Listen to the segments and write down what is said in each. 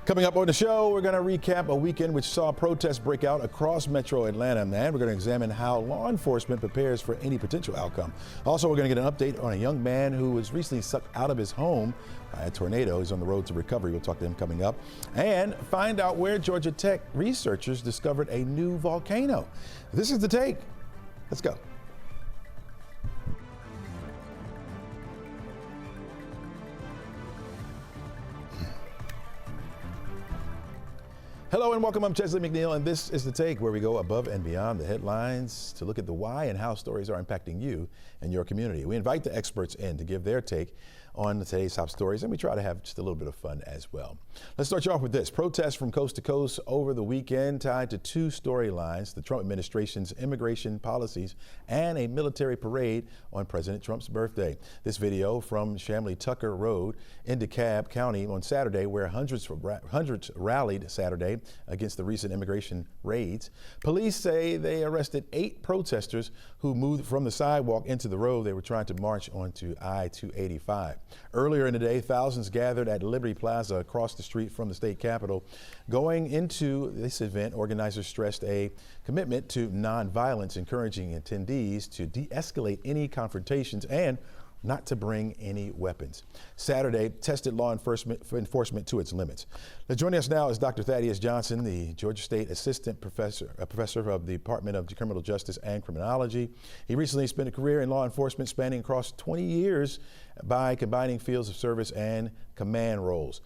Coming up on the show, we're going to recap a weekend which saw protests break out across metro Atlanta, and we're going to examine how law enforcement prepares for any potential outcome. Also, we're going to get an update on a young man who was recently sucked out of his home by a tornado. He's on the road to recovery. We'll talk to him coming up. And find out where Georgia Tech researchers discovered a new volcano. This is The Take. Let's go. Hello and welcome. I'm Chesley McNeil, and this is The Take, where we go above and beyond the headlines to look at the why and how stories are impacting you and your community. We invite the experts in to give their take on today's top stories, and we try to have just a little bit of fun as well. Let's start you off with this. Protests from coast to coast over the weekend tied to two storylines: the Trump administration's immigration policies and a military parade on President Trump's birthday. This video from Shamley Tucker Road in DeKalb County on Saturday, where hundreds rallied Saturday against the recent immigration raids. Police say they arrested 8 protesters who moved from the sidewalk into the road they were trying to march onto I-285. Earlier in the day, thousands gathered at Liberty Plaza across the street from the state capitol. Going into this event, organizers stressed a commitment to nonviolence, encouraging attendees to de-escalate any confrontations and not to bring any weapons. Saturday tested law enforcement to its limits. Now, joining us now is Dr. Thaddeus Johnson, the Georgia State Assistant Professor of the Department of Criminal Justice and Criminology. He recently spent a career in law enforcement spanning across 20 years by combining fields of service and command roles.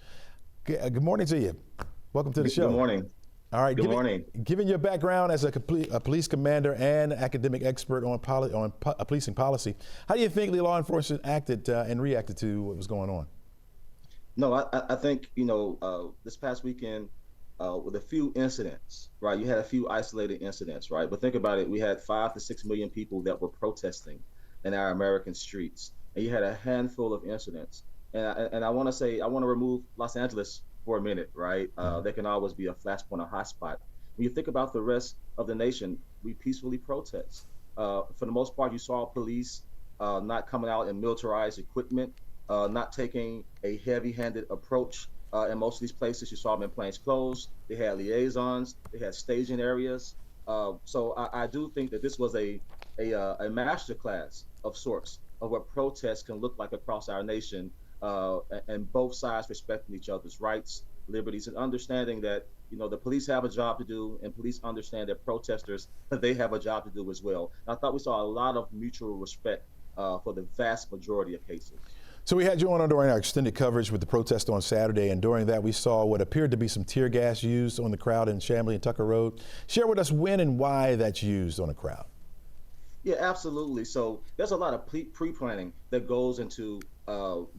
Good morning to you. Welcome to the show. Good morning. All right. Good morning. Given your background as a police commander and academic expert on policing policy, how do you think the law enforcement acted and reacted to what was going on? No, I think, this past weekend with a few incidents, right? You had a few isolated incidents, right? But think about it. We had 5 to 6 million people that were protesting in our American streets, and you had a handful of incidents. And I want to remove Los Angeles for a minute, right? There can always be a flashpoint, a hotspot. When you think about the rest of the nation, we peacefully protest. For the most part, you saw police not coming out in militarized equipment, not taking a heavy-handed approach. In most of these places, you saw them in plainclothes. They had liaisons. They had staging areas. So I do think that this was a masterclass of sorts of what protests can look like across our nation. And both sides respecting each other's rights, liberties, and understanding that the police have a job to do, and police understand that protesters, they have a job to do as well. And I thought we saw a lot of mutual respect for the vast majority of cases. So we had you on during our extended coverage with the protest on Saturday, and during that we saw what appeared to be some tear gas used on the crowd in Shamley and Tucker Road. Share with us when and why that's used on a crowd. Yeah, absolutely. So there's a lot of pre-planning that goes into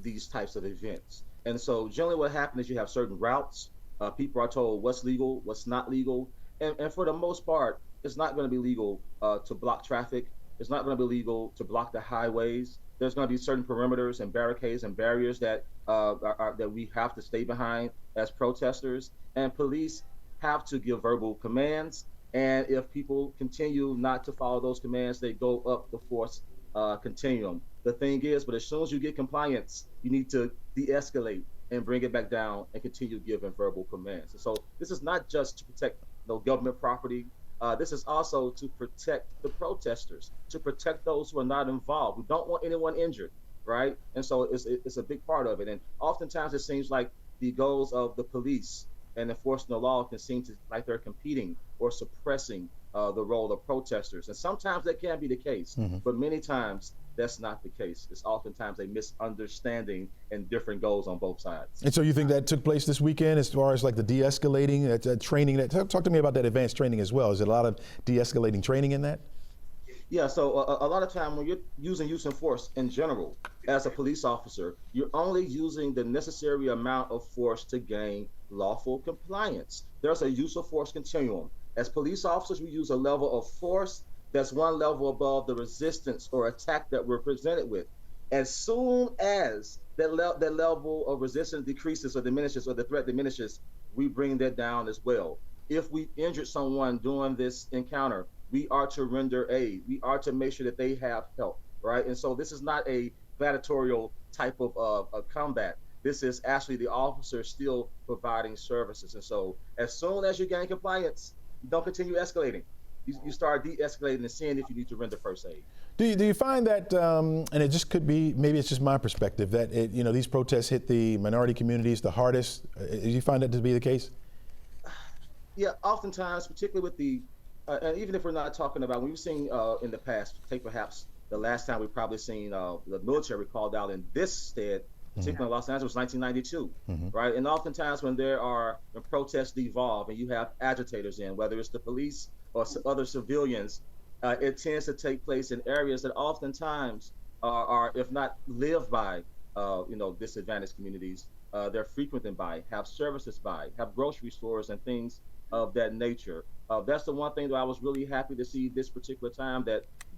these types of events. And so generally what happens is you have certain routes. People are told what's legal, what's not legal. And for the most part, it's not going to be legal to block traffic. It's not going to be legal to block the highways. There's going to be certain perimeters and barricades and barriers that that we have to stay behind as protesters. And police have to give verbal commands. And if people continue not to follow those commands, they go up the force continuum. The thing is, but as soon as you get compliance, you need to de-escalate and bring it back down and continue giving verbal commands. And so this is not just to protect government property. This is also to protect the protesters, to protect those who are not involved. We don't want anyone injured, right? And so it's a big part of it. And oftentimes it seems like the goals of the police and enforcing the law can seem to like they're competing or suppressing the role of protesters. And sometimes that can be the case, but many times that's not the case. It's oftentimes a misunderstanding and different goals on both sides. And so you think that took place this weekend as far as like the de-escalating, that training? Talk to me about that advanced training as well. Is there a lot of de-escalating training in that? Yeah, so a lot of time when you're using use of force in general, as a police officer, you're only using the necessary amount of force to gain lawful compliance. There's a use of force continuum. As police officers, we use a level of force that's one level above the resistance or attack that we're presented with. As soon as that level of resistance decreases or diminishes, or the threat diminishes, we bring that down as well. If we injured someone during this encounter, we are to render aid. We are to make sure that they have help, right? And so this is not a gladiatorial type of combat. This is actually the officer still providing services. And so as soon as you gain compliance, you don't continue escalating. You start de-escalating and seeing if you need to render first aid. Do you find that, and it just could be, maybe it's just my perspective, that these protests hit the minority communities the hardest? Do you find that to be the case? Yeah, oftentimes, particularly with the, and even if we're not talking about, we've seen in the past, take perhaps the last time we've probably seen the military called out in this stead, particularly in Los Angeles, 1992, right? And oftentimes when protests devolve and you have agitators in, whether it's the police or other civilians, it tends to take place in areas that oftentimes are if not lived by, disadvantaged communities, they're frequented by, have services by, have grocery stores and things of that nature. That's the one thing that I was really happy to see this particular time,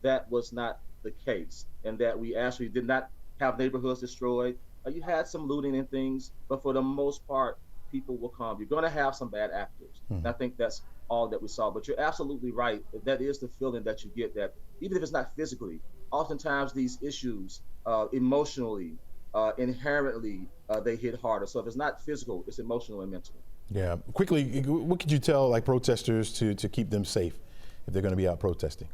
that was not the case, and that we actually did not have neighborhoods destroyed. You had some looting and things, but for the most part, people will calm. You're going to have some bad actors. And I think that's all that we saw. But you're absolutely right. That is the feeling that you get, that even if it's not physically, oftentimes these issues emotionally, inherently, they hit harder. So if it's not physical, it's emotional and mental. Yeah. Quickly, what could you tell like protesters to keep them safe if they're going to be out protesting?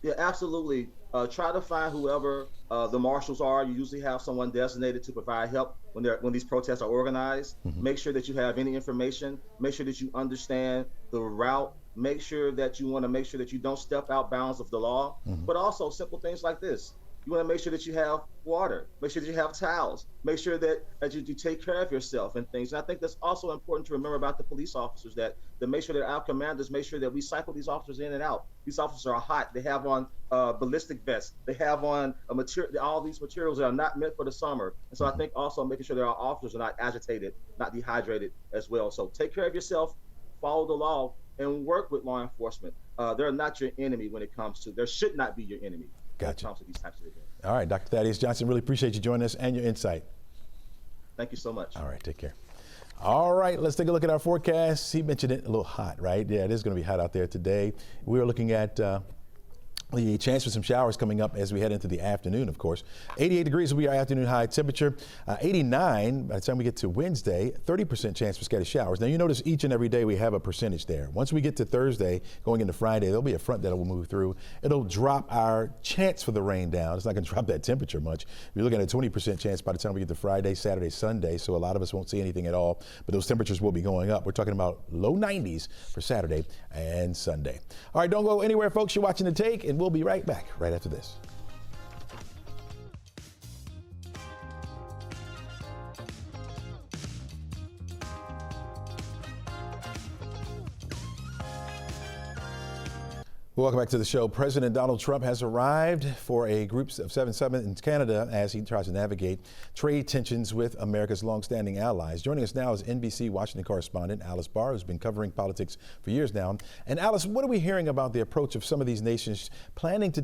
Yeah, absolutely. Try to find whoever the marshals are. You usually have someone designated to provide help when these protests are organized. Make sure that you have any information. Make sure that you understand the route. Make sure that you don't step out bounds of the law. But also simple things like this. You want to make sure that you have water. Make sure that you have towels. Make sure that you take care of yourself and things. And I think that's also important to remember about the police officers, that make sure that our commanders make sure that we cycle these officers in and out. These officers are hot. They have on ballistic vests. They have on all these materials that are not meant for the summer. And so I think also making sure that our officers are not agitated, not dehydrated as well. So take care of yourself, follow the law, and work with law enforcement. They're not your enemy when it comes to, there should not be your enemy. Gotcha. When it comes to these types of events. All right, Dr. Thaddeus Johnson, really appreciate you joining us and your insight. Thank you so much. All right, take care. All right, let's take a look at our forecast. He mentioned it, a little hot, right? Yeah, it is going to be hot out there today. We are looking at the chance for some showers coming up as we head into the afternoon, of course. 88 degrees will be our afternoon high temperature. 89 by the time we get to Wednesday, 30% chance for scattered showers. Now, you notice each and every day we have a percentage there. Once we get to Thursday, going into Friday, there'll be a front that will move through. It'll drop our chance for the rain down. It's not going to drop that temperature much. We're looking at a 20% chance by the time we get to Friday, Saturday, Sunday, so a lot of us won't see anything at all, but those temperatures will be going up. We're talking about low 90s for Saturday and Sunday. All right, don't go anywhere, folks. You're watching The Take, and we'll be right back right after this. Welcome back to the show. President Donald Trump has arrived for a group of 7 summit in Canada as he tries to navigate trade tensions with America's longstanding allies. Joining us now is NBC Washington correspondent Alice Barr, who's been covering politics for years now. And Alice, what are we hearing about the approach of some of these nations planning to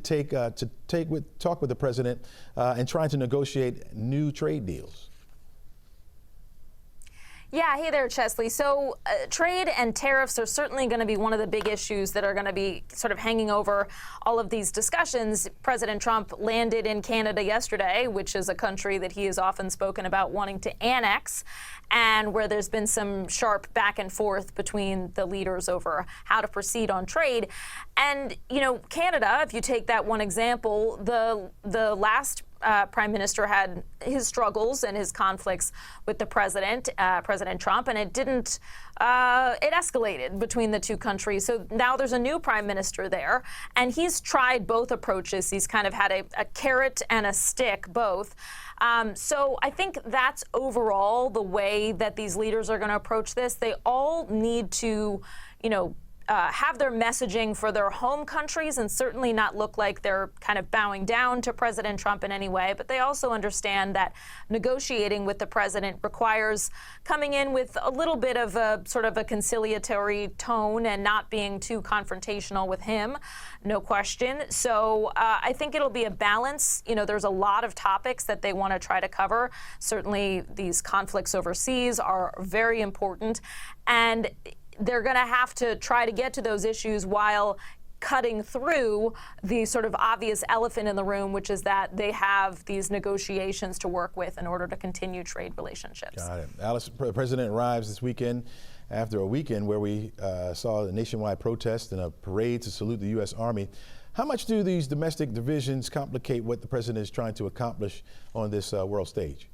talk with the president and trying to negotiate new trade deals? Yeah, hey there, Chesley. So trade and tariffs are certainly going to be one of the big issues that are going to be sort of hanging over all of these discussions. President Trump landed in Canada yesterday, which is a country that he has often spoken about wanting to annex, and where there's been some sharp back and forth between the leaders over how to proceed on trade. And, you know, Canada, if you take that one example, the last Prime Minister had his struggles and his conflicts with the President Trump, and it escalated between the two countries. So now there's a new Prime Minister there, and he's tried both approaches. He's kind of had a carrot and a stick, both. So I think that's overall the way that these leaders are going to approach this. They all need to, have their messaging for their home countries and certainly not look like they're kind of bowing down to President Trump in any way. But they also understand that negotiating with the president requires coming in with a little bit of a sort of a conciliatory tone and not being too confrontational with him, no question. So I think it'll be a balance. There's a lot of topics that they want to try to cover. Certainly these conflicts overseas are very important, and they're going to have to try to get to those issues while cutting through the sort of obvious elephant in the room, which is that they have these negotiations to work with in order to continue trade relationships. Got it. Alice, the president arrives this weekend after a weekend where we saw a nationwide protest and a parade to salute the U.S. Army. How much do these domestic divisions complicate what the president is trying to accomplish on this world stage?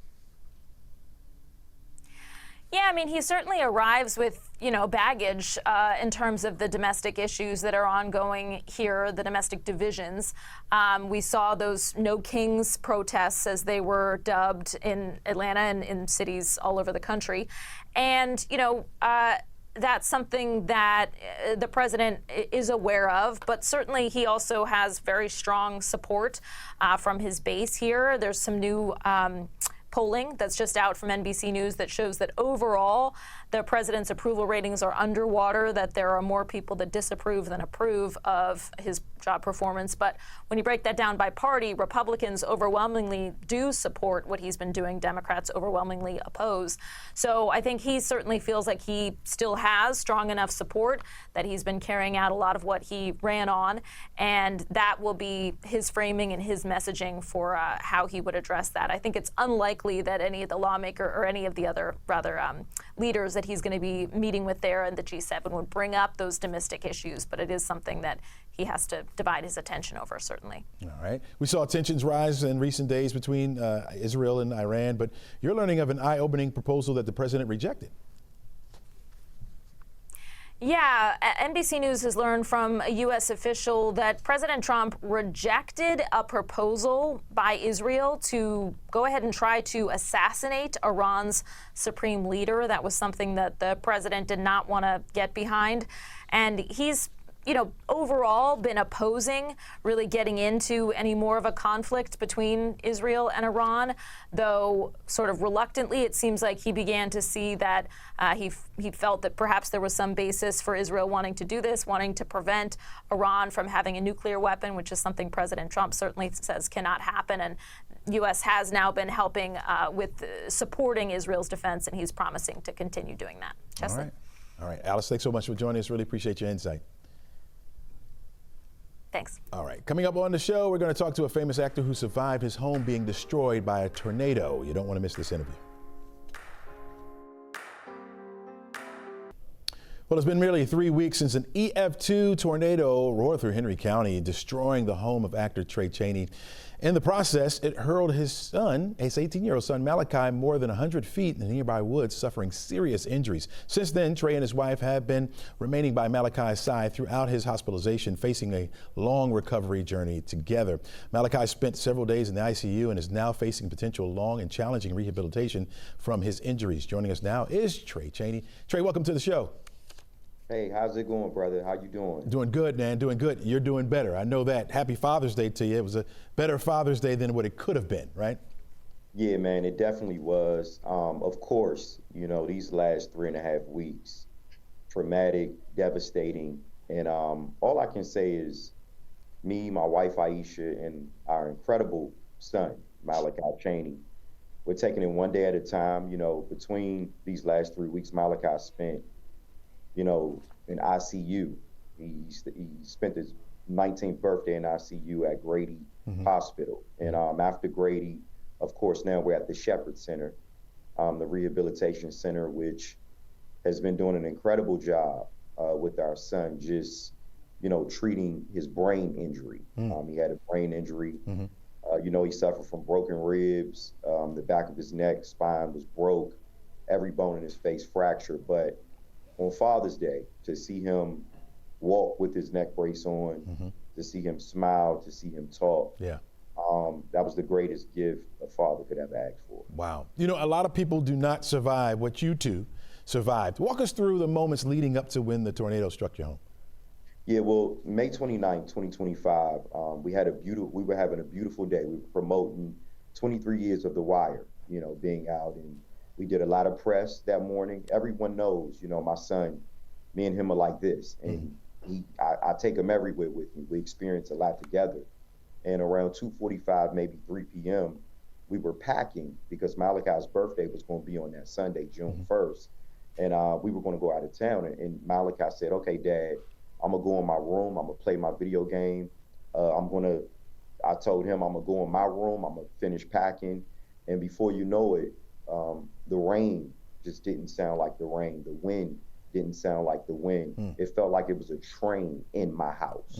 Yeah, I mean, he certainly arrives with, baggage in terms of the domestic issues that are ongoing here, the domestic divisions. We saw those No Kings protests, as they were dubbed, in Atlanta and in cities all over the country. And, that's something that the president is aware of, but certainly he also has very strong support from his base here. There's some new polling that's just out from NBC News that shows that overall the president's approval ratings are underwater, that there are more people that disapprove than approve of his job performance. But when you break that down by party, Republicans overwhelmingly do support what he's been doing. Democrats overwhelmingly oppose. So I think he certainly feels like he still has strong enough support that he's been carrying out a lot of what he ran on. And that will be his framing and his messaging for how he would address that. I think it's unlikely that any of the lawmaker or any of the other leaders that he's going to be meeting with there in the G7 would bring up those domestic issues, but it is something that he has to divide his attention over, certainly. All right. We saw tensions rise in recent days between Israel and Iran, but you're learning of an eye-opening proposal that the president rejected. Yeah, NBC News has learned from a U.S. official that President Trump rejected a proposal by Israel to go ahead and try to assassinate Iran's supreme leader. That was something that the president did not want to get behind. And he's overall been opposing really getting into any more of a conflict between Israel and Iran, though sort of reluctantly it seems like he began to see that he felt that perhaps there was some basis for Israel wanting to do this, wanting to prevent Iran from having a nuclear weapon, which is something President Trump certainly says cannot happen. And U.S. has now been helping with supporting Israel's defense, and he's promising to continue doing that. Chesley? All right. Alice, thanks so much for joining us. Really appreciate your insight. Thanks. All right. Coming up on the show, we're going to talk to a famous actor who survived his home being destroyed by a tornado. You don't want to miss this interview. Well, it's been nearly 3 weeks since an EF2 tornado roared through Henry County, destroying the home of actor Trey Chaney. In the process, it hurled his son, his 18-year-old son Malachi, more than 100 feet in the nearby woods, suffering serious injuries. Since then, Trey and his wife have been remaining by Malachi's side throughout his hospitalization, facing a long recovery journey together. Malachi spent several days in the ICU and is now facing potential long and challenging rehabilitation from his injuries. Joining us now is Trey Chaney. Trey, welcome to the show. Hey, how's it going, brother? How you doing? Doing good, man. Doing good. You're doing better. I know that. Happy Father's Day to you. It was a better Father's Day than what it could have been, right? Yeah, man, it definitely was. Of course, these last 3.5 weeks, traumatic, devastating. And all I can say is me, my wife, Aisha, and our incredible son, Malachi Chaney, we're taking it one day at a time. Between these last 3 weeks, Malachi spent in ICU. He spent his 19th birthday in ICU at Grady Hospital. And after Grady, of course, now we're at the Shepherd Center, the rehabilitation center, which has been doing an incredible job with our son, just, treating his brain injury. He had a brain injury. He suffered from broken ribs. The back of his neck, spine was broke. Every bone in his face fractured. But on Father's Day, to see him walk with his neck brace on, to see him smile, to see him talk, that was the greatest gift a father could ever ask for. Wow. A lot of people do not survive what you two survived. Walk us through the moments leading up to when the tornado struck your home. Yeah, well, May 29th, 2025, we were having a beautiful day. We were promoting 23 years of The Wire, being out, and we did a lot of press that morning. Everyone knows, my son, me and him are like this. And I take him everywhere with me. We experience a lot together. And around 2:45, maybe 3 p.m., we were packing because Malachi's birthday was going to be on that Sunday, June 1st. And we were going to go out of town. And Malachi said, okay, Dad, I'm gonna go in my room. I'm gonna play my video game. I told him I'm gonna go in my room. I'm gonna finish packing, and before you know it, the rain just didn't sound like the rain. The wind didn't sound like the wind. It felt like it was a train in my house.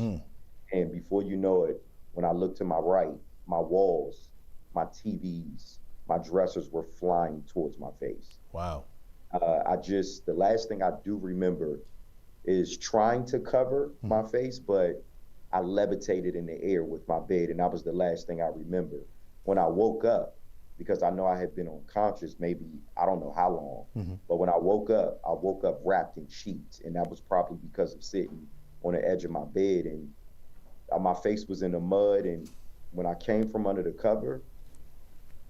And before you know it, when I looked to my right, my walls, my TVs, my dressers were flying towards my face. Wow. The last thing I do remember is trying to cover my face, but I levitated in the air with my bed, and that was the last thing I remember. When I woke up, because I know I had been unconscious maybe, I don't know how long, but when I woke up wrapped in sheets, and that was probably because of sitting on the edge of my bed, and my face was in the mud, and when I came from under the cover,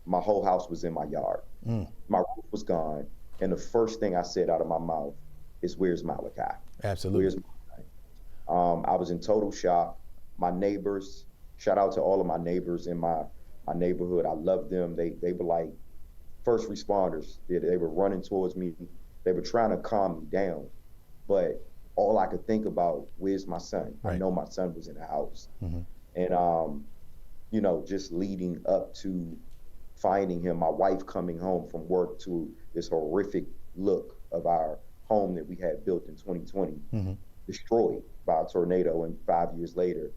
my whole house was in my yard. My roof was gone, and the first thing I said out of my mouth is, "Where's Malachi?" Absolutely. Where's Malachi? I was in total shock. My neighbors, shout out to all of my neighbors in my neighborhood. I love them. They were like first responders. They were running towards me. They were trying to calm me down, but all I could think about, where's my son? Right. I know my son was in the house. And, you know, just leading up to finding him, my wife coming home from work, to this horrific look of our home that we had built in 2020, destroyed by a tornado. And 5 years later,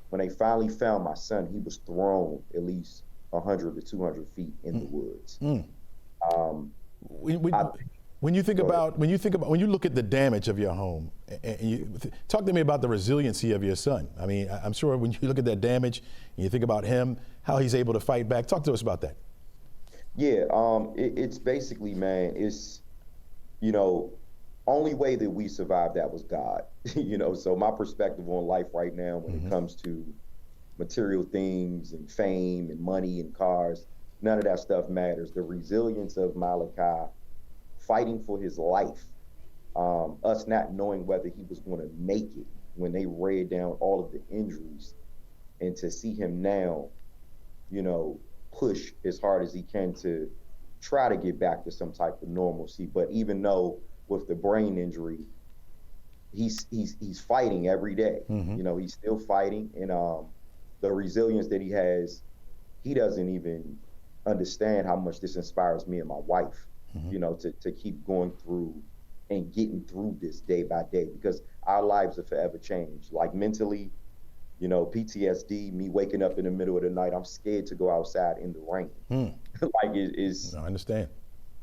when they finally found my son, he was thrown at least 100 to 200 feet in the woods. When you look at the damage of your home, and talk to me about the resiliency of your son. I mean, I'm sure when you look at that damage and you think about him, how he's able to fight back. Talk to us about that. Yeah, it's basically, man, it's, you know, only way that we survived that was God. You know, so my perspective on life right now, when it comes to material things and fame and money and cars, none of that stuff matters. The resilience of Malachi fighting for his life, us not knowing whether he was going to make it when they read down all of the injuries, and to see him now, you know, push as hard as he can to try to get back to some type of normalcy. But even though with the brain injury, he's fighting every day. You know, he's still fighting, and the resilience that he has, he doesn't even understand how much this inspires me and my wife. You know, to keep going through and getting through this day by day, because our lives are forever changed. Like mentally, you know, PTSD, me waking up in the middle of the night, I'm scared to go outside in the rain. Like I understand.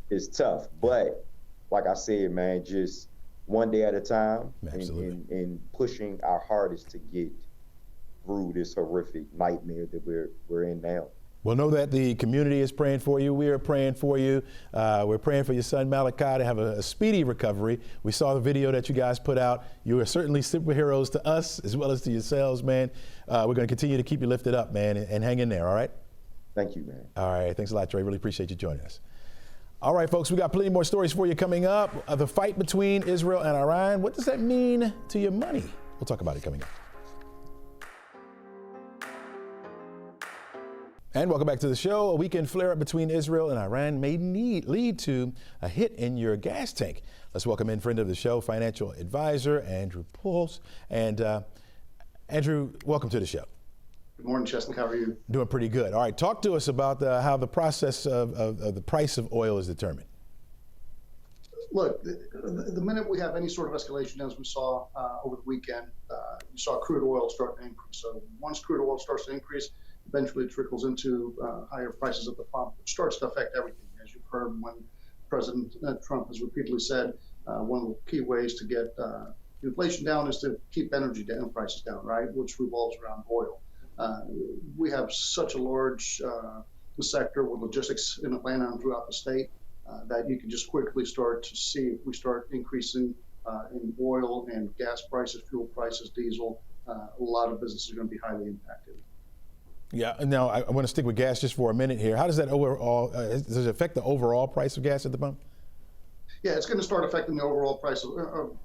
It's tough, but like I said, man, just one day at a time, and pushing our hardest to get through this horrific nightmare that we're in now. Well, know that the community is praying for you. We are praying for you. We're praying for your son Malachi to have a speedy recovery. We saw the video that you guys put out. You are certainly superheroes to us as well as to yourselves, man. We're going to continue to keep you lifted up, man, and hang in there, all right? Thank you, man. All right, thanks a lot, Trey. Really appreciate you joining us. All right, folks, we got plenty more stories for you coming up. The fight between Israel and Iran, what does that mean to your money? We'll talk about it coming up. And welcome back to the show. A weekend flare-up between Israel and Iran may lead to a hit in your gas tank. Let's welcome in friend of the show, financial advisor Andrew Pulse. And Andrew, welcome to the show. Good morning, Chesnick. How are you? Doing pretty good. All right, talk to us about how the process of the price of oil is determined. Look, the minute we have any sort of escalation, as we saw over the weekend, you saw crude oil start to increase. So once crude oil starts to increase, eventually it trickles into higher prices at the pump, which starts to affect everything. As you've heard when President Trump has repeatedly said, one of the key ways to get inflation down is to keep energy prices down, right? Which revolves around oil. We have such a large sector with logistics in Atlanta and throughout the state that you can just quickly start to see if we start increasing in oil and gas prices, fuel prices, diesel, a lot of businesses are going to be highly impacted. Yeah, now I want to stick with gas just for a minute here. How does that overall, does it affect the overall price of gas at the pump? Yeah, it's going to start affecting the overall price of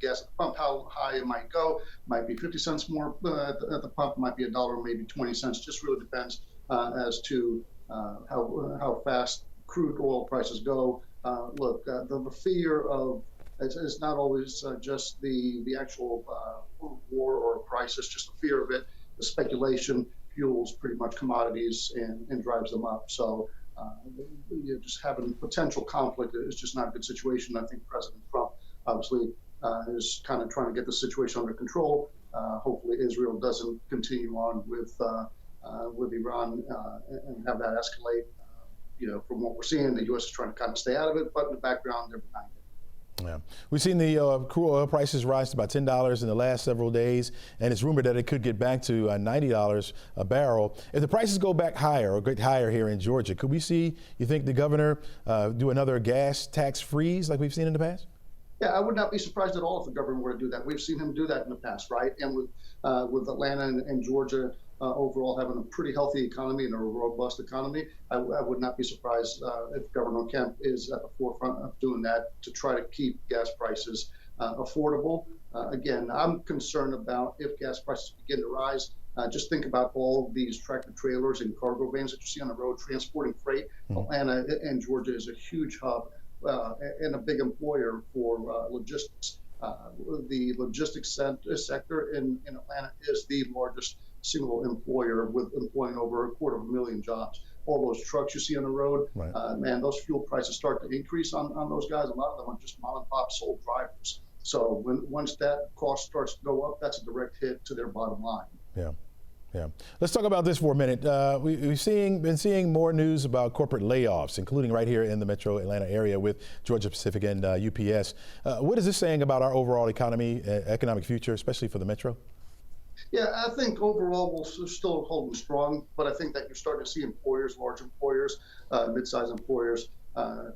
gas at the pump. How high it might go, might be 50 cents more at the pump, might be $1, maybe 20 cents. Just really depends as to how fast crude oil prices go. Look, the fear of It's not always just the actual war or crisis, just the fear of it. The speculation fuels pretty much commodities and drives them up. So just having potential conflict is just not a good situation. I think President Trump obviously is kind of trying to get the situation under control. Hopefully Israel doesn't continue on with Iran and have that escalate. From what we're seeing, the U.S. is trying to kind of stay out of it, but in the background, they're behind it. Yeah. We've seen the crude oil prices rise to about $10 in the last several days, and it's rumored that it could get back to $90 a barrel. If the prices go back higher or get higher here in Georgia, could we see, you think, the governor do another gas tax freeze like we've seen in the past? Yeah, I would not be surprised at all if the governor were to do that. We've seen him do that in the past, right? And with Atlanta and Georgia overall having a pretty healthy economy and a robust economy, I would not be surprised if Governor Kemp is at the forefront of doing that to try to keep gas prices affordable. Again, I'm concerned about if gas prices begin to rise. Just think about all these tractor trailers and cargo vans that you see on the road transporting freight. Atlanta and Georgia is a huge hub and a big employer for logistics. The logistics sector in Atlanta is the largest single employer, with employing over 250,000 jobs. All those trucks you see on the road, right. Man, those fuel prices start to increase on those guys. A lot of them are just mom and pop sole drivers. So once that cost starts to go up, that's a direct hit to their bottom line. Yeah. Yeah. Let's talk about this for a minute. We've been seeing more news about corporate layoffs, including right here in the metro Atlanta area with Georgia Pacific and UPS. What is this saying about our overall economy, economic future, especially for the metro? Yeah, I think overall we're still holding strong, but I think that you're starting to see employers, large employers, mid-sized employers,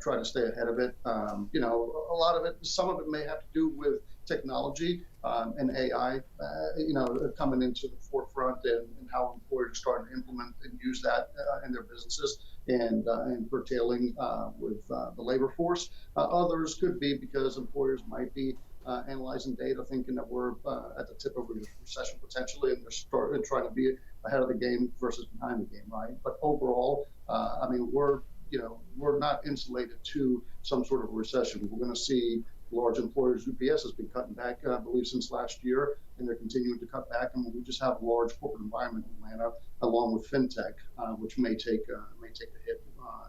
try to stay ahead of it. A lot of it, some of it may have to do with technology and AI, coming into the forefront and how employers are starting to implement and use that in their businesses and curtailing with the labor force. Others could be because employers might be analyzing data, thinking that we're at the tip of a recession potentially, and they're trying to be ahead of the game versus behind the game, right? But overall, we're not insulated to some sort of a recession. We're going to see large employers. UPS has been cutting back, I believe, since last year, and they're continuing to cut back. And we just have a large corporate environment in Atlanta, along with fintech, which may take a hit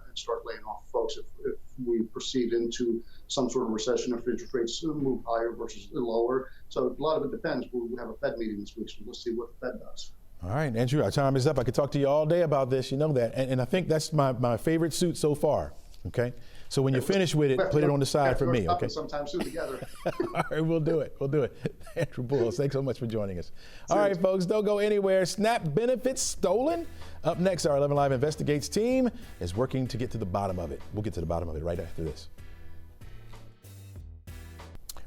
and start laying off folks if we proceed into some sort of recession, if interest rates move higher versus lower. So a lot of it depends. We have a Fed meeting this week, so let's see what the Fed does. All right, Andrew, our time is up. I could talk to you all day about this. You know that. And I think that's my favorite suit so far. Okay. So when you're finished with it, put it on the side for me. Okay. Sometimes soon together. All right, we'll do it. Andrew Bulls, thanks so much for joining us. All right, folks, don't go anywhere. SNAP benefits stolen. Up next, our 11 Alive Investigates team is working to get to the bottom of it. We'll get to the bottom of it right after this.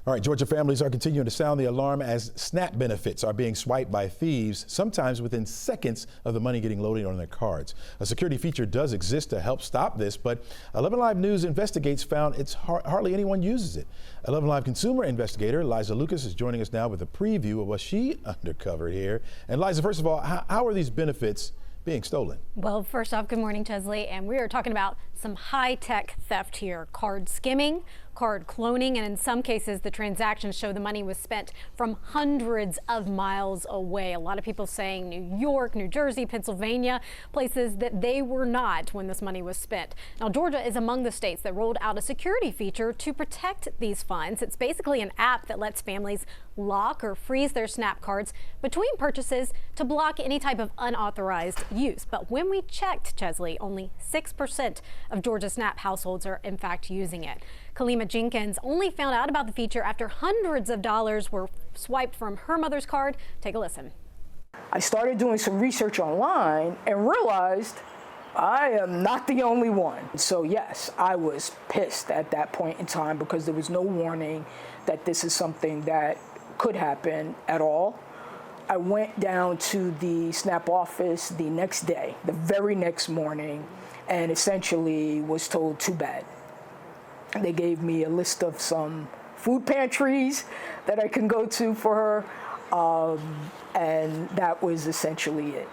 All right, Georgia families are continuing to sound the alarm as SNAP benefits are being swiped by thieves, sometimes within seconds of the money getting loaded on their cards. A security feature does exist to help stop this, but 11 Alive News Investigates found it's hardly anyone uses it. 11 Alive consumer investigator Liza Lucas is joining us now with a preview of what she uncovered here. And Liza, first of all, how are these benefits being stolen? Well, first off, good morning, Chesley. And we are talking about some high-tech theft here. Card skimming, card cloning, and in some cases, the transactions show the money was spent from hundreds of miles away. A lot of people saying New York, New Jersey, Pennsylvania, places that they were not when this money was spent. Now, Georgia is among the states that rolled out a security feature to protect these funds. It's basically an app that lets families lock or freeze their SNAP cards between purchases to block any type of unauthorized use. But when we checked, Chesley, only 6% of Georgia SNAP households are in fact using it. Kalima Jenkins only found out about the feature after hundreds of dollars were swiped from her mother's card. Take a listen. I started doing some research online and realized I am not the only one. So yes, I was pissed at that point in time because there was no warning that this is something that could happen at all. I went down to the SNAP office the next day, the very next morning, and essentially was told too bad. They gave me a list of some food pantries that I can go to for her, and that was essentially it.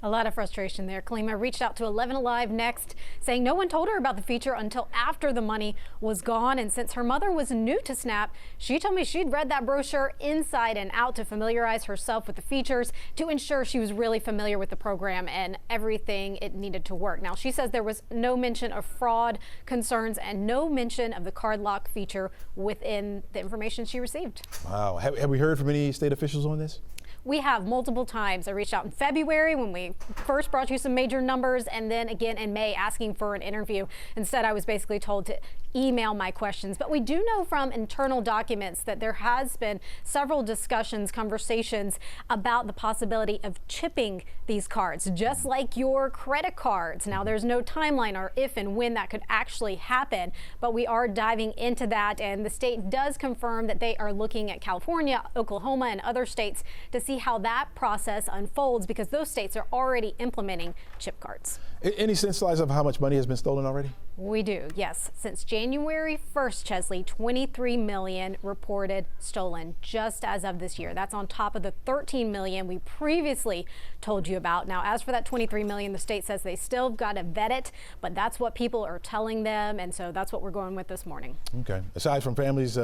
A lot of frustration there. Kalima reached out to 11Alive Next, saying no one told her about the feature until after the money was gone. And since her mother was new to Snap, she told me she'd read that brochure inside and out to familiarize herself with the features, to ensure she was really familiar with the program and everything it needed to work. Now, she says there was no mention of fraud concerns and no mention of the card lock feature within the information she received. Wow. Have we heard from any state officials on this? We have multiple times. I reached out in February when we first brought you some major numbers, and then again in May asking for an interview. Instead, I was basically told to email my questions. But we do know from internal documents that there has been several discussions, conversations about the possibility of chipping these cards, just like your credit cards. Now, there's no timeline or if and when that could actually happen, but we are diving into that, and the state does confirm that they are looking at California, Oklahoma, and other states to see how that process unfolds, because those states are already implementing chip cards. Any sense, Liza, of how much money has been stolen already? We do, yes. Since January 1st, Chesley, 23 million reported stolen just as of this year. That's on top of the 13 million we previously told you about. Now, as for that 23 million, the state says they still got to vet it, but that's what people are telling them, and so that's what we're going with this morning. Okay. Aside from families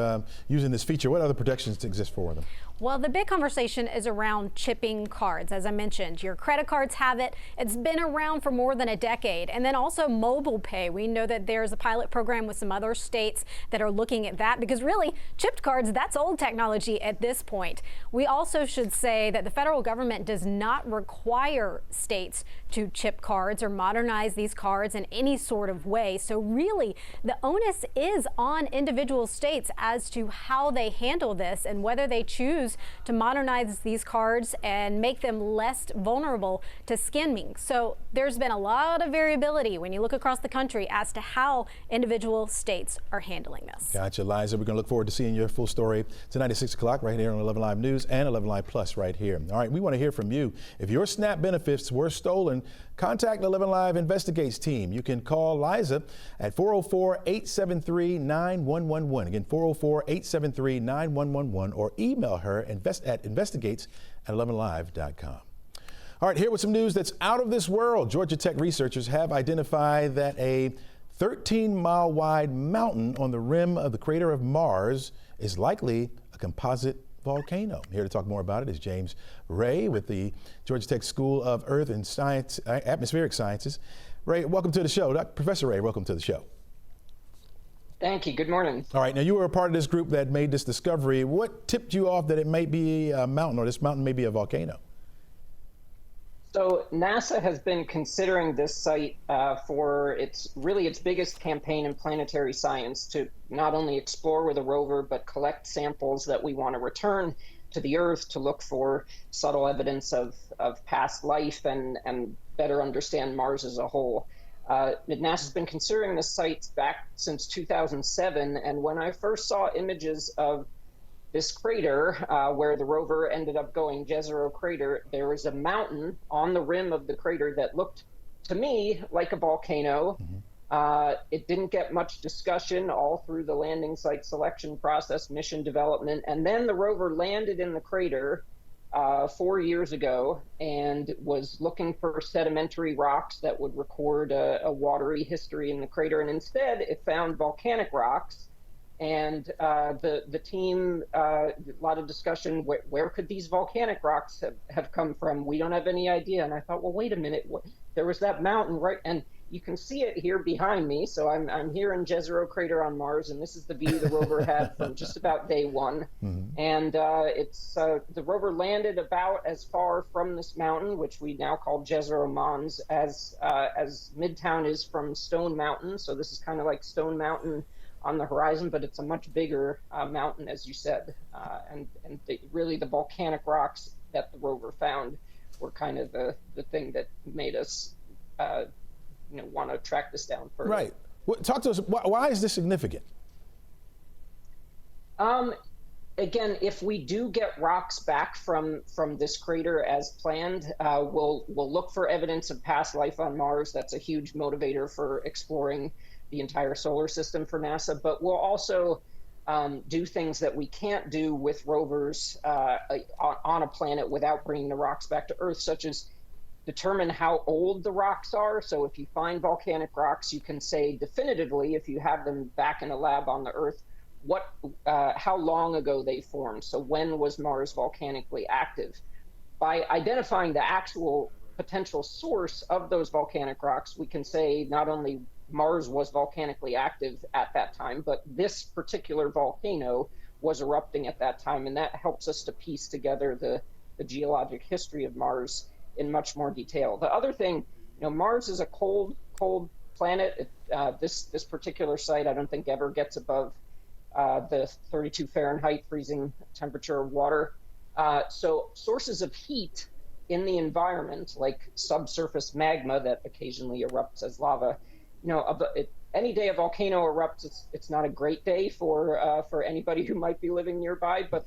using this feature, what other protections exist for them? Well, the big conversation is around chipping cards. As I mentioned, your credit cards have it. It's been around for more than a decade. And then also mobile pay. We know that there's a pilot program with some other states that are looking at that, because really chipped cards, that's old technology at this point. We also should say that the federal government does not require states to chip cards or modernize these cards in any sort of way. So really the onus is on individual states as to how they handle this and whether they choose to modernize these cards and make them less vulnerable to skimming. So there's been a lot of variability when you look across the country as to how individual states are handling this. Gotcha, Liza. We're going to look forward to seeing your full story tonight at 6 o'clock right here on 11Live News and 11Live Plus right here. All right, we want to hear from you. If your SNAP benefits were stolen, contact the 11Live Investigates team. You can call Liza at 404-873-9111. Again, 404-873-9111, or email her at investigates@11live.com. All right, here with some news that's out of this world. Georgia Tech researchers have identified that a 13-mile wide mountain on the rim of the crater of Mars is likely a composite volcano. Here to talk more about it is James Ray with the Georgia Tech School of Earth and Science, Atmospheric Sciences. Ray, welcome to the show. Professor Ray, welcome to the show. Thank you. Good morning. All right. Now, you were a part of this group that made this discovery. What tipped you off that it may be a mountain, or this mountain may be a volcano? So NASA has been considering this site for its biggest campaign in planetary science, to not only explore with a rover, but collect samples that we want to return to the Earth to look for subtle evidence of past life and better understand Mars as a whole. NASA's been considering this site back since 2007, and when I first saw images of this crater where the rover ended up going, Jezero Crater, there was a mountain on the rim of the crater that looked to me like a volcano. It didn't get much discussion all through the landing site selection process, mission development, and then the rover landed in the crater 4 years ago and was looking for sedimentary rocks that would record a watery history in the crater, and instead it found volcanic rocks. And the team, a lot of discussion, where could these volcanic rocks have come from? We don't have any idea. And I thought, well, wait a minute, there was that mountain, right? And you can see it here behind me. So I'm here in Jezero Crater on Mars, and this is the view the rover had from just about day one. And it's the rover landed about as far from this mountain, which we now call Jezero Mons, as Midtown is from Stone Mountain. So this is kind of like Stone Mountain on the horizon, but it's a much bigger mountain, as you said. And really the volcanic rocks that the rover found were kind of the thing that made us want to track this down further. Right. Well, talk to us. Why is this significant? Again, if we do get rocks back from this crater as planned, we'll look for evidence of past life on Mars. That's a huge motivator for exploring the entire solar system for NASA. But we'll also do things that we can't do with rovers on a planet without bringing the rocks back to Earth, such as determine how old the rocks are. So if you find volcanic rocks, you can say definitively, if you have them back in a lab on the Earth, how long ago they formed. So when was Mars volcanically active? By identifying the actual potential source of those volcanic rocks, we can say not only Mars was volcanically active at that time, but this particular volcano was erupting at that time. And that helps us to piece together the geologic history of Mars in much more detail. The other thing, Mars is a cold planet. This particular site, I don't think ever gets above the 32 Fahrenheit freezing temperature of water. So sources of heat in the environment, like subsurface magma that occasionally erupts as lava, any day a volcano erupts, it's not a great day for anybody who might be living nearby, but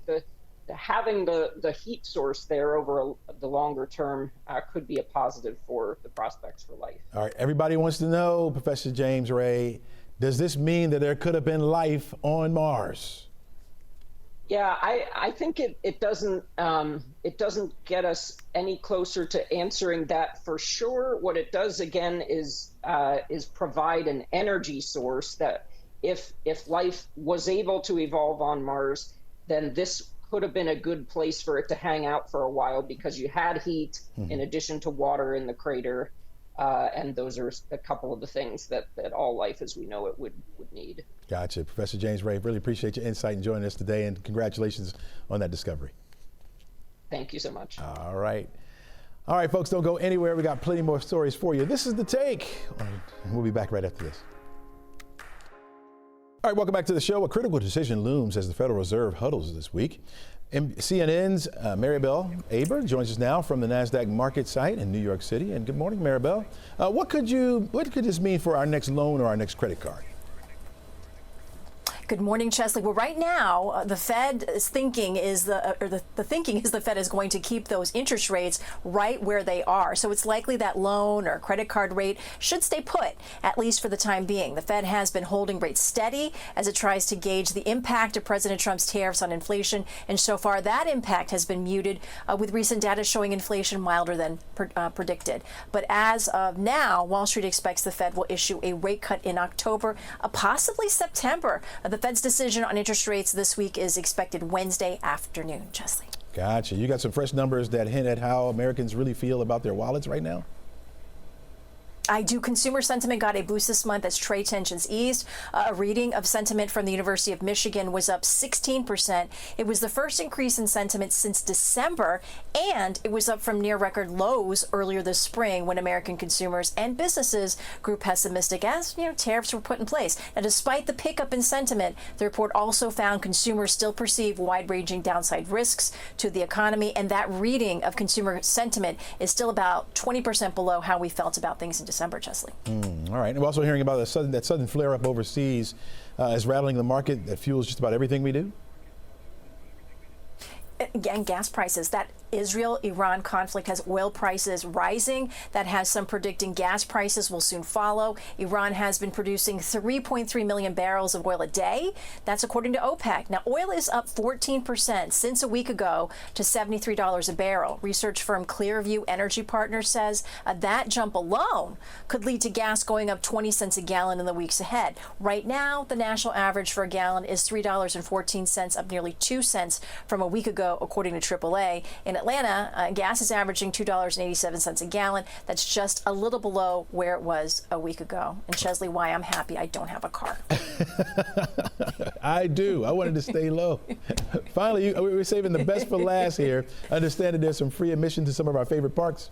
having the heat source there over the longer term could be a positive for the prospects for life. All right, everybody wants to know, Professor James Ray, does this mean that there could have been life on Mars? Yeah, I think it doesn't get us any closer to answering that for sure. What it does again is provide an energy source that if life was able to evolve on Mars, then this could have been a good place for it to hang out for a while, because you had heat in addition to water in the crater, and those are a couple of the things that all life as we know it would need. Gotcha. Professor James Ray, really appreciate your insight and joining us today, and congratulations on that discovery. Thank you so much. All right. All right, folks, don't go anywhere. We got plenty more stories for you. This is The Take. We'll be back right after this. All right, welcome back to the show. A critical decision looms as the Federal Reserve huddles this week. CNN's Maribel Aber joins us now from the NASDAQ market site in New York City. And good morning, Maribel. What could this mean for our next loan or our next credit card? Good morning, Chesley. Well, right now, the Fed is thinking the thinking is the Fed is going to keep those interest rates right where they are. So it's likely that loan or credit card rate should stay put, at least for the time being. The Fed has been holding rates steady as it tries to gauge the impact of President Trump's tariffs on inflation. And so far, that impact has been muted, with recent data showing inflation milder than predicted. But as of now, Wall Street expects the Fed will issue a rate cut in October, possibly September. The Fed's decision on interest rates this week is expected Wednesday afternoon, Chesley. Gotcha. You got some fresh numbers that hint at how Americans really feel about their wallets right now? I do. Consumer sentiment got a boost this month as trade tensions eased. A reading of sentiment from the University of Michigan was up 16%. It was the first increase in sentiment since December, and it was up from near record lows earlier this spring when American consumers and businesses grew pessimistic as tariffs were put in place. Now, despite the pickup in sentiment, the report also found consumers still perceive wide-ranging downside risks to the economy, and that reading of consumer sentiment is still about 20% below how we felt about things in December, Chesley. All right. And we're also hearing about that sudden flare-up overseas is rattling the market that fuels just about everything we do. Again, gas prices. That Israel-Iran conflict has oil prices rising. That has some predicting gas prices will soon follow. Iran has been producing 3.3 million barrels of oil a day. That's according to OPEC. Now, oil is up 14% since a week ago to $73 a barrel. Research firm Clearview Energy Partners says that jump alone could lead to gas going up 20 cents a gallon in the weeks ahead. Right now, the national average for a gallon is $3.14, up nearly 2 cents from a week ago, according to AAA. In Atlanta, gas is averaging $2.87 a gallon. That's just a little below where it was a week ago. And Chesley, why I'm happy I don't have a car. I do. I wanted to stay low. Finally, we're saving the best for last here. Understanding there's some free admission to some of our favorite parks.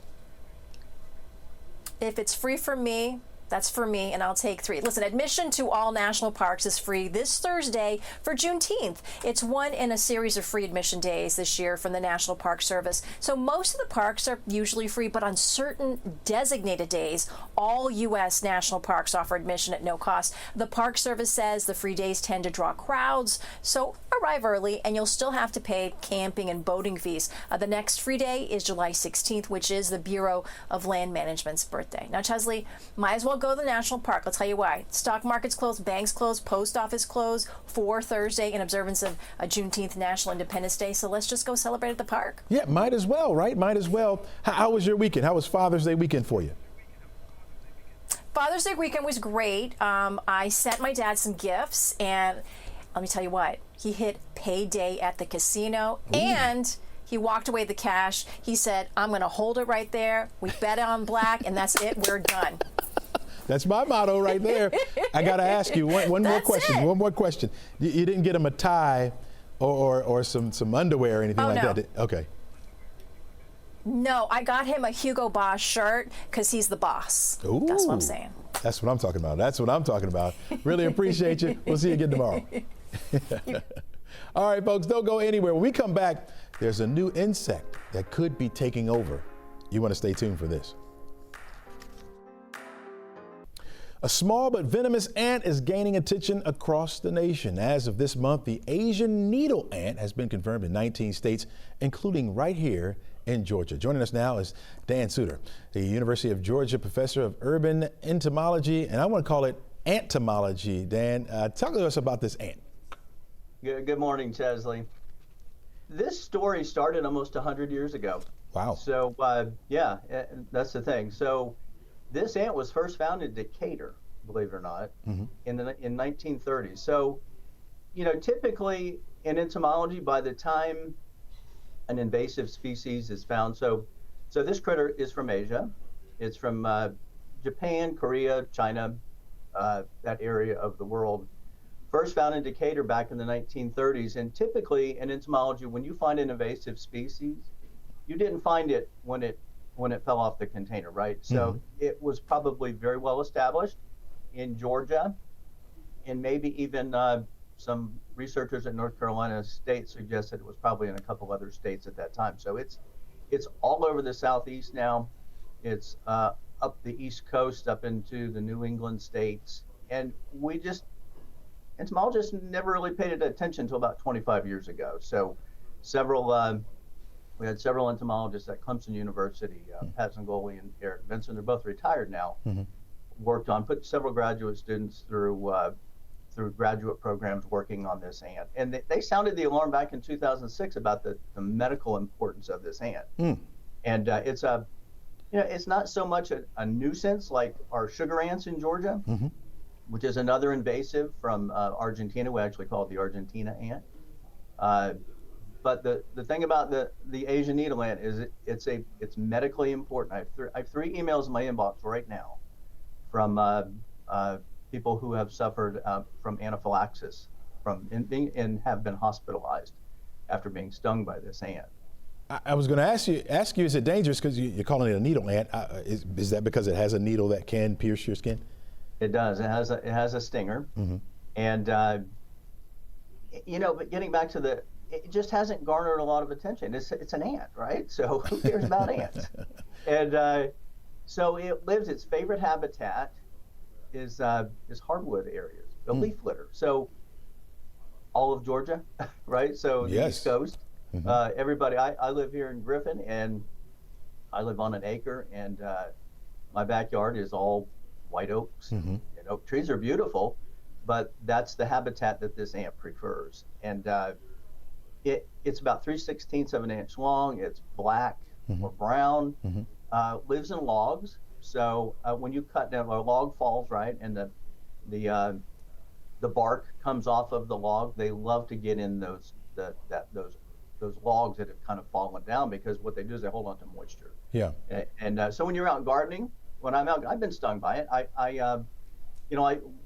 If it's free for me, that's for me, and I'll take 3. Listen, admission to all national parks is free this Thursday for Juneteenth. It's one in a series of free admission days this year from the National Park Service. So most of the parks are usually free, but on certain designated days, all U.S. national parks offer admission at no cost. The Park Service says the free days tend to draw crowds, so arrive early, and you'll still have to pay camping and boating fees. The next free day is July 16th, which is the Bureau of Land Management's birthday. Now, Chesley, might as well go to the national park. I'll tell you why. Stock market's closed, banks closed, post office closed for Thursday in observance of Juneteenth National Independence Day. So let's just go celebrate at the park. Yeah, might as well, right? Might as well. How was your weekend? How was Father's Day weekend for you? Father's Day weekend was great. I sent my dad some gifts, and let me tell you what, he hit payday at the casino. Ooh. And he walked away with the cash. He said, I'm going to hold it right there. We bet on black, and that's it. We're done. That's my motto right there. I got to ask you one more question. It. One more question. You didn't get him a tie or some underwear or anything like that? Okay. No, I got him a Hugo Boss shirt because he's the boss. Ooh, that's what I'm saying. That's what I'm talking about. That's what I'm talking about. Really appreciate you. We'll see you again tomorrow. All right, folks, don't go anywhere. When we come back, there's a new insect that could be taking over. You want to stay tuned for this. A small but venomous ant is gaining attention across the nation. As of this month, the Asian needle ant has been confirmed in 19 states, including right here in Georgia. Joining us now is Dan Suter, the University of Georgia professor of urban entomology, and I want to call it antomology. Dan, talk to us about this ant. Good morning, Chesley. This story started almost 100 years ago. Wow. So, yeah, that's the thing. So this ant was first found in Decatur, believe it or not, in 1930s. So, you know, typically in entomology, by the time an invasive species is found, so this critter is from Asia. It's from Japan, Korea, China, that area of the world. First found in Decatur back in the 1930s. And typically in entomology, when you find an invasive species, you didn't find it when it fell off the container, right? So it was probably very well established in Georgia, and maybe even some researchers at North Carolina State suggested it was probably in a couple other states at that time. So it's all over the Southeast now. It's up the East Coast, up into the New England states. And entomologists never really paid attention until about 25 years ago. So we had several entomologists at Clemson University, Pat Zingoli and Eric Benson, they're both retired now, put several graduate students through graduate programs working on this ant. And they sounded the alarm back in 2006 about the medical importance of this ant. And it's not so much a nuisance like our sugar ants in Georgia, which is another invasive from Argentina. We actually call it the Argentina ant. But the thing about the Asian needle ant is it's medically important. I have three emails in my inbox right now from people who have suffered from anaphylaxis and have been hospitalized after being stung by this ant. I was going to ask you, is it dangerous because you're calling it a needle ant? Is that because it has a needle that can pierce your skin? It does. It has a stinger, and but getting back to it just hasn't garnered a lot of attention. It's an ant, right? So who cares about ants? And so it lives. Its favorite habitat is hardwood areas, the leaf litter. So all of Georgia, right? So the East Coast. Everybody. I live here in Griffin, and I live on an acre, and my backyard is all white oaks. And oak trees are beautiful, but that's the habitat that this ant prefers. And it's about 3/16 of an inch long. It's black or brown. Lives in logs. So when you cut down, a log falls, right, and the bark comes off of the log. They love to get in those logs that have kind of fallen down, because what they do is they hold on to moisture. Yeah. And so when you're out gardening, when I'm out, I've been stung by it.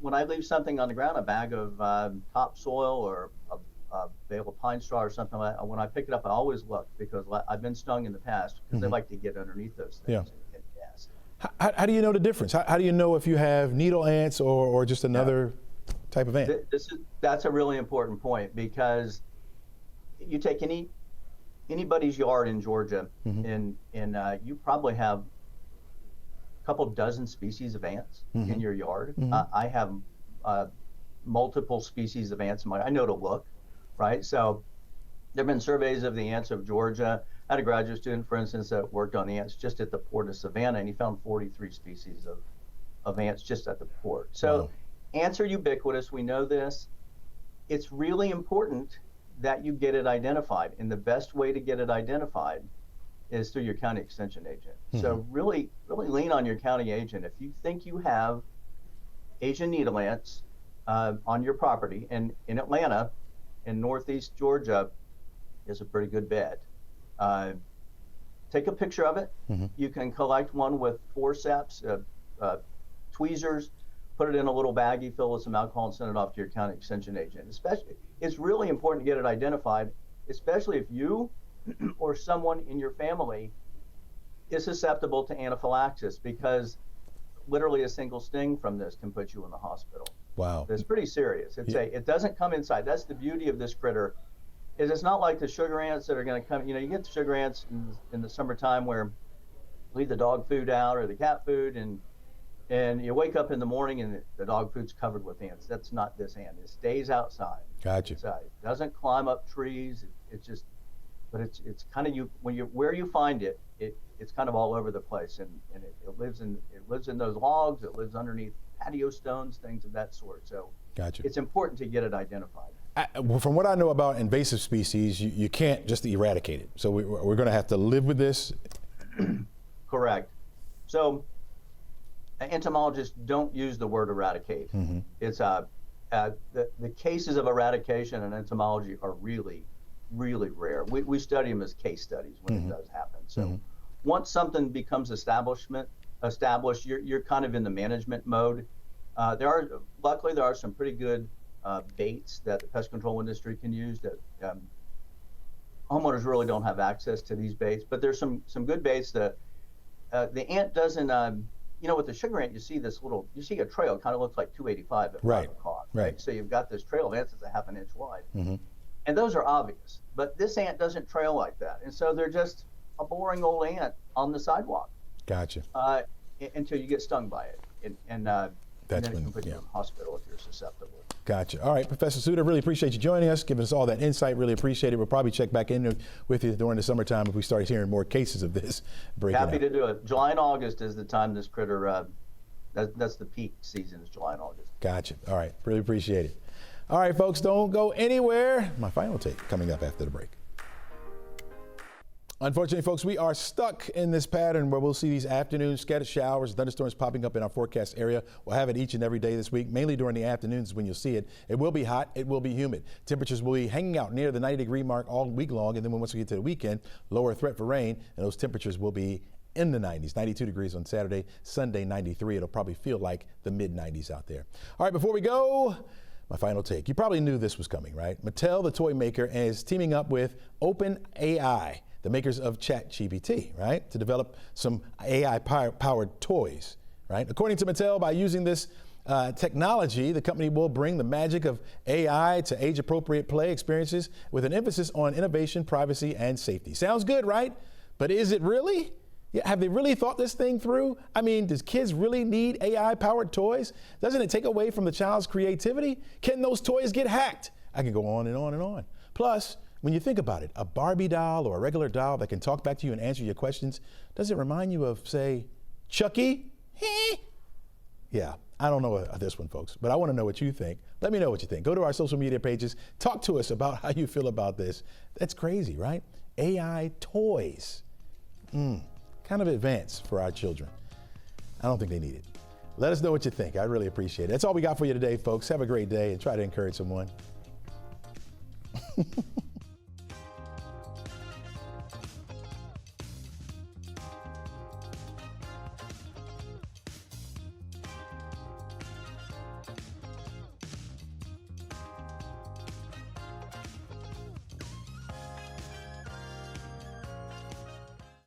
When I leave something on the ground, a bag of topsoil or a bale of pine straw or something like that, when I pick it up, I always look, because I've been stung in the past, because they like to get underneath those things. And gas. How do you know the difference? How do you know if you have needle ants or just another type of ant? That's a really important point, because you take anybody's yard in Georgia, and you probably have a couple dozen species of ants in your yard. I have multiple species of ants in I know to look, right? So there have been surveys of the ants of Georgia. I had a graduate student, for instance, that worked on the ants just at the Port of Savannah, and he found 43 species of ants just at the port. So ants are ubiquitous. We know this. It's really important that you get it identified. And the best way to get it identified is through your county extension agent. So really lean on your county agent. If you think you have Asian needle ants on your property, and in Atlanta, in Northeast Georgia, is a pretty good bet. Take a picture of it. You can collect one with forceps, tweezers, put it in a little baggie, fill with some alcohol, and send it off to your county extension agent. Especially, it's really important to get it identified, especially if you or someone in your family is susceptible to anaphylaxis, because literally a single sting from this can put you in the hospital. Wow. It's pretty serious. It doesn't come inside. That's the beauty of this critter, is it's not like the sugar ants that are going to come. You get the sugar ants in the summertime where leave the dog food out or the cat food, and you wake up in the morning and the dog food's covered with ants. That's not this ant. It stays outside. Gotcha. It doesn't climb up trees. But it's kind of where you find it. It's kind of all over the place, and it lives in those logs. It lives underneath patio stones, things of that sort. So gotcha. It's important to get it identified. From what I know about invasive species, you can't just eradicate it. So we're going to have to live with this. Correct. So entomologists don't use the word eradicate. It's the cases of eradication in entomology are really, really rare. We study them as case studies when it does happen. So once something becomes established, you're kind of in the management mode. Luckily there are some pretty good baits that the pest control industry can use that homeowners really don't have access to these baits, but there's some good baits that the ant doesn't, with the sugar ant, you see a trail, kind of looks like 285 at 5 o'clock. Right. So you've got this trail of ants that's a half an inch wide. And those are obvious, but this ant doesn't trail like that. And so they're just a boring old ant on the sidewalk. Gotcha. Until you get stung by it. And then it can put you in the hospital if you're susceptible. Gotcha. All right, Professor Suter, really appreciate you joining us, giving us all that insight. Really appreciate it. We'll probably check back in with you during the summertime if we start hearing more cases of this breaking out. Happy to do it. July and August is the time this critter, that's the peak season, is July and August. Gotcha. All right, really appreciate it. All right, folks, don't go anywhere. My final take coming up after the break. Unfortunately, folks, we are stuck in this pattern where we'll see these afternoon scattered showers, thunderstorms popping up in our forecast area. We'll have it each and every day this week, mainly during the afternoons when you'll see it. It will be hot. It will be humid. Temperatures will be hanging out near the 90-degree mark all week long. And then once we get to the weekend, lower threat for rain, and those temperatures will be in the 90s, 92 degrees on Saturday, Sunday 93. It'll probably feel like the mid-90s out there. All right, before we go, my final take. You probably knew this was coming, right? Mattel, the toy maker, is teaming up with 11Alive, the makers of ChatGPT, right, to develop some AI-powered toys, right? According to Mattel, by using this technology, the company will bring the magic of AI to age-appropriate play experiences with an emphasis on innovation, privacy, and safety. Sounds good, right? But is it really? Yeah, have they really thought this thing through? I mean, does kids really need AI-powered toys? Doesn't it take away from the child's creativity? Can those toys get hacked? I can go on and on and on. Plus, when you think about it, a Barbie doll or a regular doll that can talk back to you and answer your questions, does it remind you of, say, Chucky? Yeah, I don't know this one, folks, but I want to know what you think. Let me know what you think. Go to our social media pages. Talk to us about how you feel about this. That's crazy, right? AI toys. Kind of advanced for our children. I don't think they need it. Let us know what you think. I really appreciate it. That's all we got for you today, folks. Have a great day and try to encourage someone.